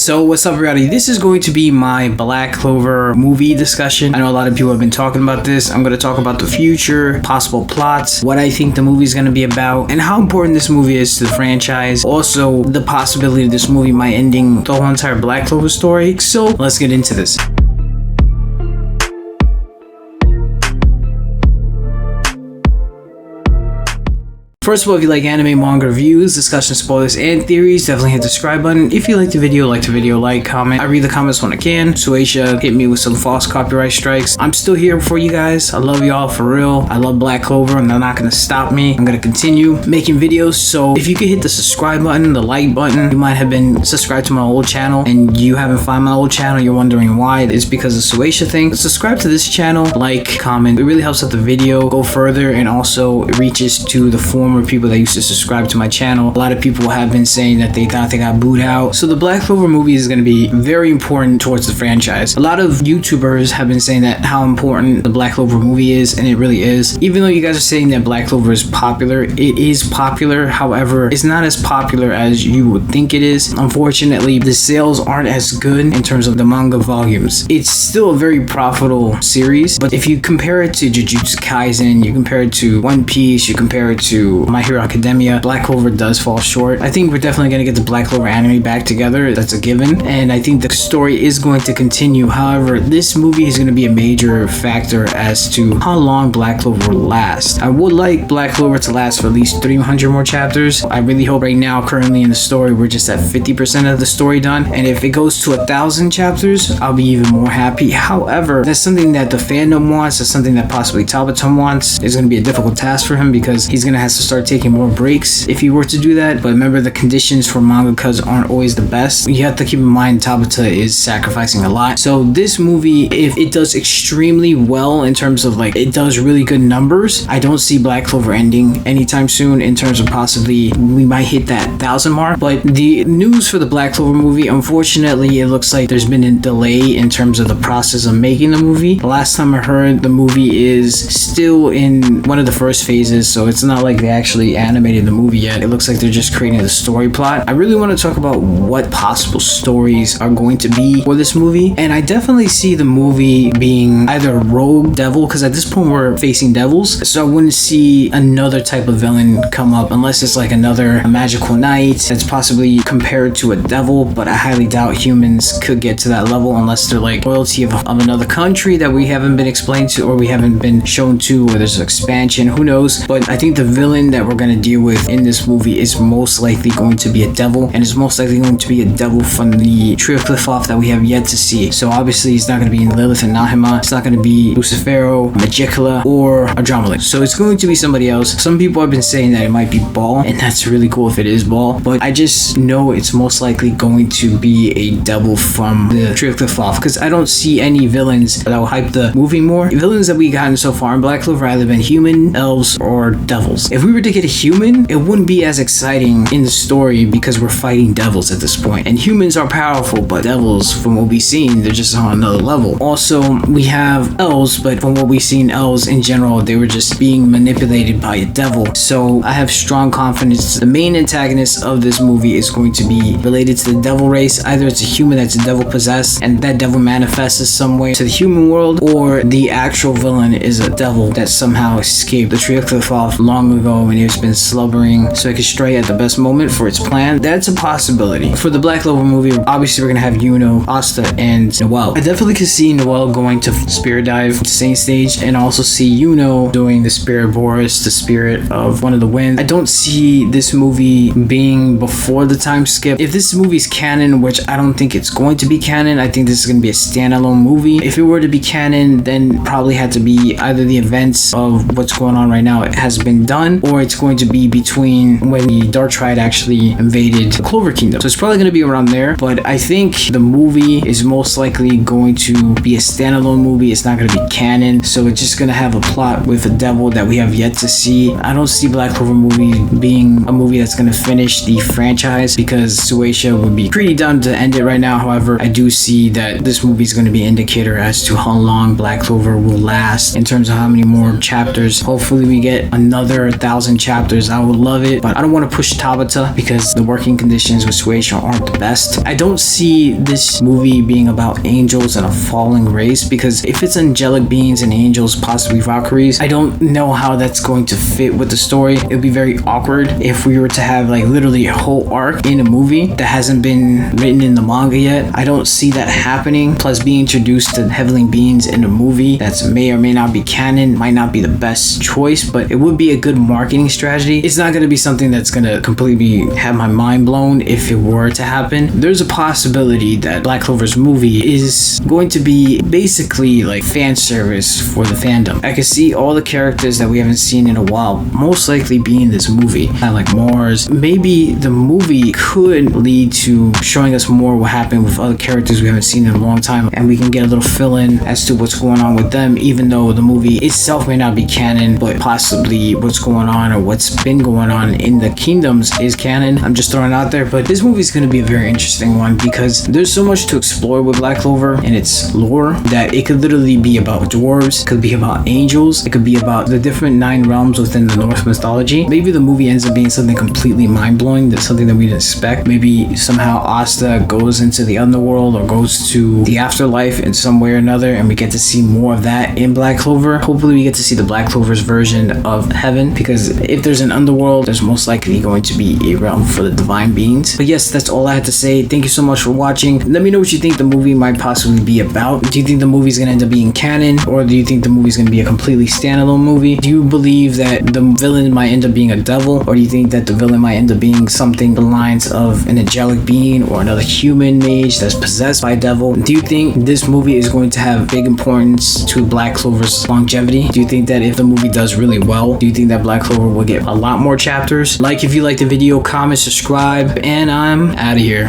So what's up, everybody? This is going to be my Black Clover movie discussion. I know a lot of people have been talking about this. I'm going to talk about the future, possible plots, what I think the movie is going to be about, and how important this movie is to the franchise. Also, the possibility of this movie might ending the whole entire Black Clover story. So let's get into this. First of all, if you like anime, manga reviews, discussion, spoilers, and theories, definitely hit the subscribe button. If you like the video, like, comment. I read the comments when I can. 𝚲𝚙𝚎𝚛 hit me with some false copyright strikes. I'm still here for you guys. I love y'all for real. I love Black Clover and they're not going to stop me. I'm going to continue making videos. So if you could hit the subscribe button, the like button, you might have been subscribed to my old channel and you haven't found my old channel. You're wondering why. It's because of 𝚲𝚙𝚎 thing. Subscribe to this channel, like, comment. It really helps out the video go further, and also it reaches to the former people that used to subscribe to my channel. A lot of people have been saying that they thought they got booed out. So the Black Clover movie is going to be very important towards the franchise. A lot of YouTubers have been saying that how important the Black Clover movie is, and it really is. Even though you guys are saying that Black Clover is popular, it is popular. However, it's not as popular as you would think it is. Unfortunately, the sales aren't as good in terms of the manga volumes. It's still a very profitable series, but if you compare it to 𝙲𝚘𝚎𝚅 Kaisen, you compare it to One Piece, you compare it to My Hero Academia, Black Clover does fall short. I think we're definitely going to get the Black Clover anime back together. That's a given. And I think the story is going to continue. However, this movie is going to be a major factor as to how long Black Clover will last. I would like Black Clover to last for at least 300 more chapters. I really hope right now, currently in the story, we're just at 50% of the story done. And if it goes to 1,000 chapters, I'll be even more happy. However, that's something that the fandom wants. That's something that possibly 𝚲𝚘𝚎 wants. It's going to be a difficult task for him because he's going to have to start taking more breaks if he were to do that. But remember, the conditions for mangakas aren't always the best. You have to keep in mind 𝚲𝚘𝚎 is sacrificing a lot. So this movie, if it does extremely well in terms of like it does really good numbers, I don't see Black Clover ending anytime soon. In terms of possibly we might hit that 1,000 mark. But the news for the Black Clover movie, unfortunately, it looks like there's been a delay in terms of the process of making the movie. The last time I heard, the movie is still in one of the first phases, so it's not like they actually animated the movie yet. It looks like they're just creating the story plot. I really want to talk about what possible stories are going to be for this movie, and I definitely see the movie being either a rogue devil, because at this point we're facing devils, so I wouldn't see another type of villain come up unless it's like another magical knight that's possibly compared to a devil. But I highly doubt humans could get to that level unless they're like royalty of another country that we haven't been explained to, or we haven't been shown to, or there's an expansion, who knows. But I think the villain that we're going to deal with in this movie is most likely going to be a devil, and it's most likely going to be a devil from the 𝚲𝚎𝚎 that we have yet to see. So obviously it's not going to be Lilith and Nahima, it's not going to be Lucifero, Magicula, or Andromeda. So it's going to be somebody else. Some people have been saying that it might be Ball, and that's really cool if it is Ball, but I just know it's most likely going to be a devil from the 𝚲𝚎𝚎 because I don't see any villains that will hype the movie more. Villains that we've gotten so far in Black Clover either been human, elves, or devils. If we were to get a human, it wouldn't be as exciting in the story because we're fighting devils at this point. And humans are powerful, but devils, from what we've seen, they're just on another level. Also, we have elves, but from what we've seen, elves in general, they were just being manipulated by a devil. So I have strong confidence the main antagonist of this movie is going to be related to the devil race. Either it's a human that's a devil possessed and that devil manifests in some way to the human world, or the actual villain is a devil that somehow escaped the 𝚲𝚎𝚎 long ago and it's been slumbering so it could stray at the best moment for its plan. That's a possibility. For the Black Clover movie, obviously we're gonna have Yuno, Asta, and Noelle. I definitely could see Noelle going to Spirit Dive to Saint Stage, and also see Yuno doing the Spirit Boris, the spirit of one of the winds. I don't see this movie being before the time skip. If this movie's canon, which I don't think it's going to be canon, I think this is gonna be a standalone movie. If it were to be canon, then probably had to be either the events of what's going on right now it has been done, or it's going to be between when the Dark Triad actually invaded the Clover Kingdom. So it's probably going to be around there, but I think the movie is most likely going to be a standalone movie. It's not going to be canon, so it's just going to have a plot with a devil that we have yet to see. I don't see Black Clover movie being a movie that's going to finish the franchise because 𝚲𝚎𝚎 would be pretty done to end it right now. However, I do see that this movie is going to be an indicator as to how long Black Clover will last in terms of how many more chapters. Hopefully we get another 1,000 1,000 chapters, I would love it, but I don't want to push 𝚲𝚏𝚝 because the working conditions with 𝙲𝚘𝚙𝚢𝚛 aren't the best. I don't see this movie being about angels and a falling race, because if it's angelic beings and angels, possibly Valkyries, I don't know how that's going to fit with the story. It would be very awkward if we were to have like literally a whole arc in a movie that hasn't been written in the manga yet. I don't see that happening. Plus, being introduced to heavenly beings in a movie that's may or may not be canon might not be the best choice, but it would be a good marketing strategy. It's not going to be something that's going to completely have my mind blown if it were to happen. There's a possibility that Black Clover's movie is going to be basically like fan service for the fandom. I could see all the characters that we haven't seen in a while most likely be in this movie. I like Mars. Maybe the movie could lead to showing us more what happened with other characters we haven't seen in a long time, and we can get a little fill-in as to what's going on with them, even though the movie itself may not be canon, but possibly what's going on or what's been going on in the kingdoms is canon. I'm just throwing it out there, but this movie is going to be a very interesting one because there's so much to explore with Black Clover and its lore that it could literally be about dwarves, it could be about angels, it could be about the different 9 realms within the Norse mythology. Maybe the movie ends up being something completely mind-blowing, that's something that we didn't expect. Maybe somehow 𝚲𝚘 goes into the underworld or goes to the afterlife in some way or another, and we get to see more of that in Black Clover. Hopefully we get to see the Black Clover's version of heaven, because if there's an underworld, there's most likely going to be a realm for the divine beings. But yes, that's all I had to say. Thank you so much for watching. Let me know what you think the movie might possibly be about. Do you think the movie's gonna end up being canon, or do you think the movie's gonna be a completely standalone movie? Do you believe that the villain might end up being a devil, or do you think that the villain might end up being something the lines of an angelic being or another human mage that's possessed by a devil? Do you think this movie is going to have big importance to Black Clover's longevity? Do you think that if the movie does really well, do you think that Black Clover will get a lot more chapters? Like if you liked the video, comment, subscribe, and I'm out of here.